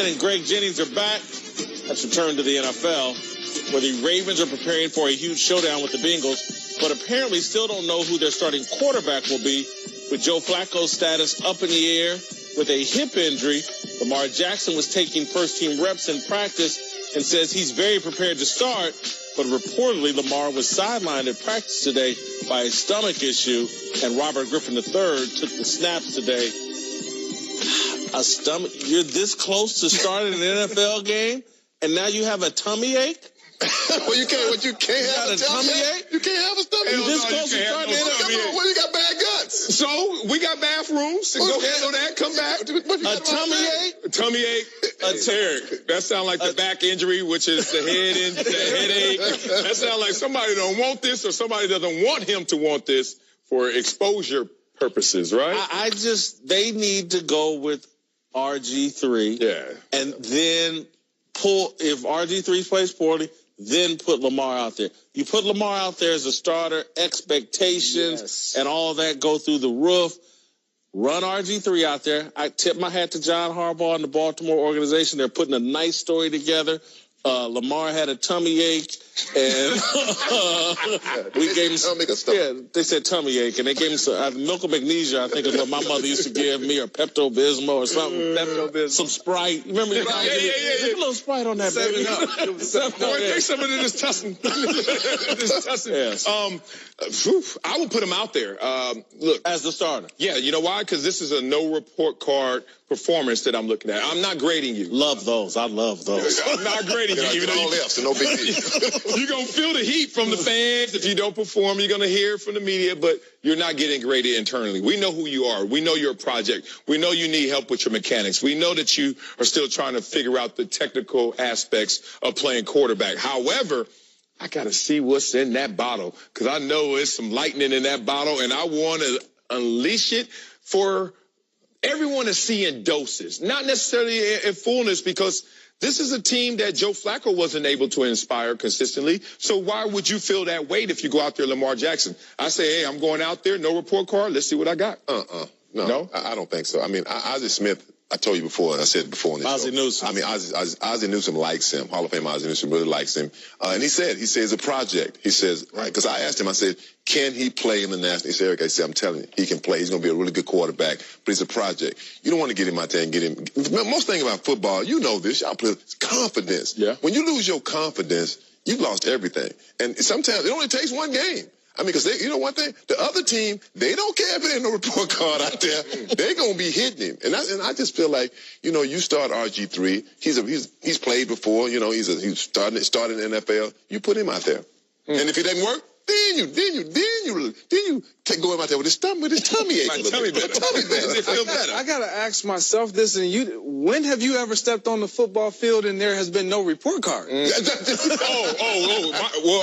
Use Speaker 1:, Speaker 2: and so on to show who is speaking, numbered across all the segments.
Speaker 1: and Greg Jennings are back. Let's return to the NFL, where the Ravens are preparing for a huge showdown with the Bengals, but apparently still don't know who their starting quarterback will be, with Joe Flacco's status up in the air with a hip injury. Lamar Jackson was taking first-team reps in practice and says he's very prepared to start, but reportedly Lamar was sidelined at practice today by a stomach issue, and Robert Griffin III took the snaps today. A stomach? You're this close to starting an NFL game, and now you have a tummy ache?
Speaker 2: Well, you can't have a tummy ache? You can't have a stomach ache.
Speaker 1: You're this close to starting an NFL game?
Speaker 2: Well, you got bad guts.
Speaker 3: So we got bathrooms. Go handle that. Come back.
Speaker 1: A tummy ache?
Speaker 3: A tummy ache. Eric, that sounds like the back injury, which is the headache. That sounds like somebody don't want this, or somebody doesn't want him to want this for exposure purposes, right?
Speaker 1: They need to go with RG3.
Speaker 3: Yeah.
Speaker 1: And then if RG3 plays poorly, then put Lamar out there. You put Lamar out there as a starter, expectations and all that go through the roof. Run RG3 out there. I tip my hat to John Harbaugh and the Baltimore organization. They're putting a nice story together. Lamar had a tummy ache, and we gave him they said tummy ache, and they gave him some milk of magnesia, I think is what my mother used to give me, or Pepto-Bismol or something. Some Sprite. Remember? Give a little Sprite on that, baby.
Speaker 3: Take some of this tussin.
Speaker 1: Yes.
Speaker 3: I would put him out there. Look,
Speaker 1: as the starter.
Speaker 3: Yeah, you know why? Because this is a no report card performance that I'm looking at. I'm not grading you.
Speaker 1: Love those. I love those.
Speaker 3: I'm not grading you. Even
Speaker 2: all else, no big deal.
Speaker 3: You're going to feel the heat from the fans. If you don't perform, you're going to hear it from the media, but you're not getting graded internally. We know who you are. We know you're a project. We know you need help with your mechanics. We know that you are still trying to figure out the technical aspects of playing quarterback. However, I got to see what's in that bottle, because I know there's some lightning in that bottle, and I want to unleash it for everyone to see in doses, not necessarily in fullness, because this is a team that Joe Flacco wasn't able to inspire consistently. So why would you feel that weight if you go out there, Lamar Jackson? I say, hey, I'm going out there, no report card. Let's see what I got.
Speaker 2: No, I don't think so. I mean, Ozzie Smith, I told you before, and I said it before in this show.
Speaker 1: Newsome.
Speaker 2: I mean, Ozzie Newsome likes him. Hall of Fame Ozzie Newsome really likes him. And he said it's a project. He says, right, because I asked him, I said, can he play in the national? He said, Eric, I said, I'm telling you, he can play. He's going to be a really good quarterback, but it's a project. You don't want to get him out there and get him. Most thing about football, you know this, y'all play confidence.
Speaker 3: Yeah.
Speaker 2: When you lose your confidence, you've lost everything. And sometimes it only takes one game. I mean, because you know one thing? The other team, they don't care if there ain't no report card out there. They're going to be hitting him. And I just feel like, you know, you start RG3. He's played before. You know, he's started in the NFL. You put him out there. And if it doesn't work, then you go him out there with his tummy ache.
Speaker 3: Tummy better.
Speaker 4: I gotta ask myself this, and when have you ever stepped on the football field and there has been no report card?
Speaker 3: Well,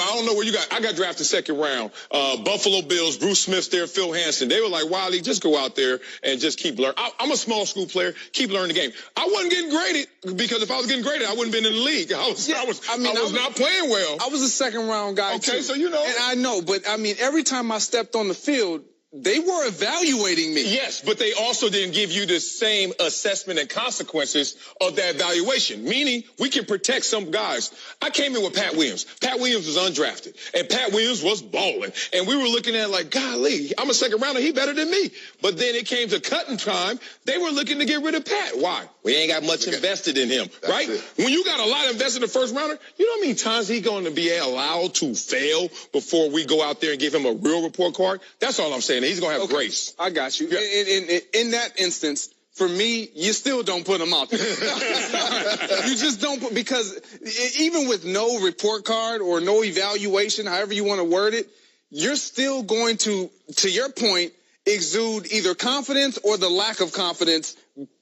Speaker 3: I don't know where you got. I got drafted second round. Buffalo Bills, Bruce Smith there, Phil Hansen. They were like, Wiley, just go out there and just keep learning. I'm a small school player. Keep learning the game. I wasn't getting graded, because if I was getting graded, I wouldn't have been in the league. I was not playing well.
Speaker 4: I was a second round guy too.
Speaker 3: Okay, so you know.
Speaker 4: And I know, but I mean, every time I stepped on the field, they were evaluating me.
Speaker 3: Yes, but they also didn't give you the same assessment and consequences of that evaluation, meaning we can protect some guys. I came in with Pat Williams. Pat Williams was undrafted, and Pat Williams was balling. And we were looking at it like, golly, I'm a second rounder. He better than me. But then it came to cutting time. They were looking to get rid of Pat. Why? We ain't got much invested in him, right? When you got a lot invested in the first rounder, you know how many times he's going to be allowed to fail before we go out there and give him a real report card? That's all I'm saying. He's going to have grace.
Speaker 4: I got you.
Speaker 3: Yeah.
Speaker 4: In that instance, for me, you still don't put them out there. You just don't put, because even with no report card or no evaluation, however you want to word it, you're still going to your point, exude either confidence or the lack of confidence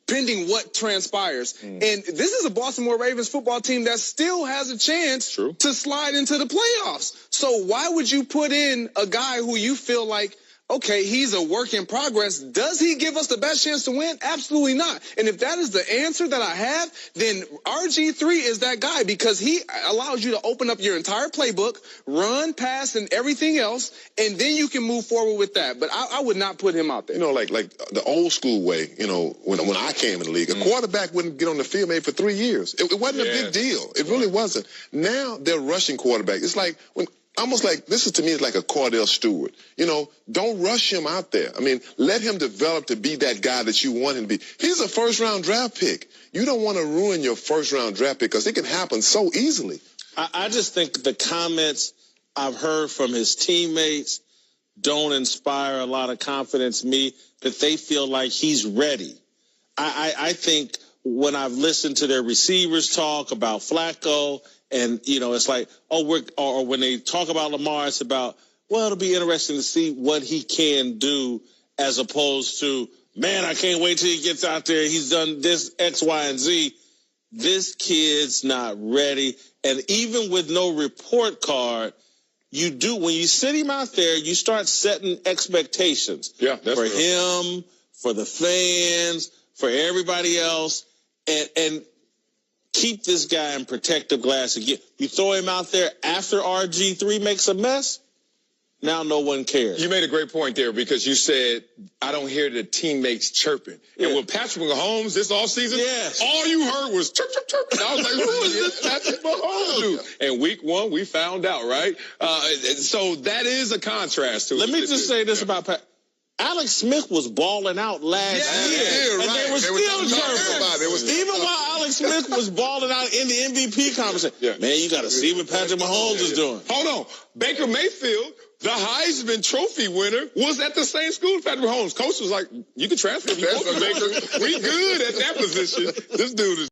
Speaker 4: pending what transpires. And this is a Baltimore Ravens football team that still has a chance to slide into the playoffs. So why would you put in a guy who you feel like, okay, he's a work in progress. Does he give us the best chance to win? Absolutely not. And if that is the answer that I have, then RG3 is that guy, because he allows you to open up your entire playbook, run, pass, and everything else, and then you can move forward with that. But I would not put him out there.
Speaker 2: You know, like the old school way, you know, when I came in the league, a quarterback wouldn't get on the field maybe for 3 years. It wasn't a big deal. It really wasn't. Now they're rushing quarterbacks. It's like almost like this is to me is like a Cordell Stewart. You know, don't rush him out there. I mean, let him develop to be that guy that you want him to be. He's a first-round draft pick. You don't want to ruin your first-round draft pick because it can happen so easily.
Speaker 1: I just think the comments I've heard from his teammates don't inspire a lot of confidence in me that they feel like he's ready. I think when I've listened to their receivers talk about Flacco, and, you know, it's like, or when they talk about Lamar, it's about, well, it'll be interesting to see what he can do, as opposed to, man, I can't wait till he gets out there. He's done this X, Y, and Z. This kid's not ready. And even with no report card, you do, when you sit him out there, you start setting expectations.
Speaker 3: Yeah, that's
Speaker 1: for
Speaker 3: real.
Speaker 1: him, for the fans, for everybody else, and keep this guy in protective glass again. You throw him out there after RG3 makes a mess, now no one cares.
Speaker 3: You made a great point there, because you said, I don't hear the teammates chirping.
Speaker 1: Yeah.
Speaker 3: And with Patrick Mahomes this offseason,
Speaker 1: Yes.
Speaker 3: all you heard was chirp, chirp, chirp. And I was like, who is this Patrick Mahomes dude? And week 1, we found out, right? So that is a contrast to it.
Speaker 1: Let me just say this about Pat. Alex Smith was balling out last year, and
Speaker 2: right.
Speaker 1: they were still
Speaker 2: talking about
Speaker 1: chirping.
Speaker 2: it.
Speaker 1: Even while Alex Smith was balling out in the MVP conversation.
Speaker 3: Yeah.
Speaker 1: Man, you got to see what Patrick Mahomes is doing.
Speaker 3: Hold on. Baker Mayfield, the Heisman Trophy winner, was at the same school as Patrick Mahomes. Coach was like, you can transfer if you want to, Baker. We good at that position. This dude is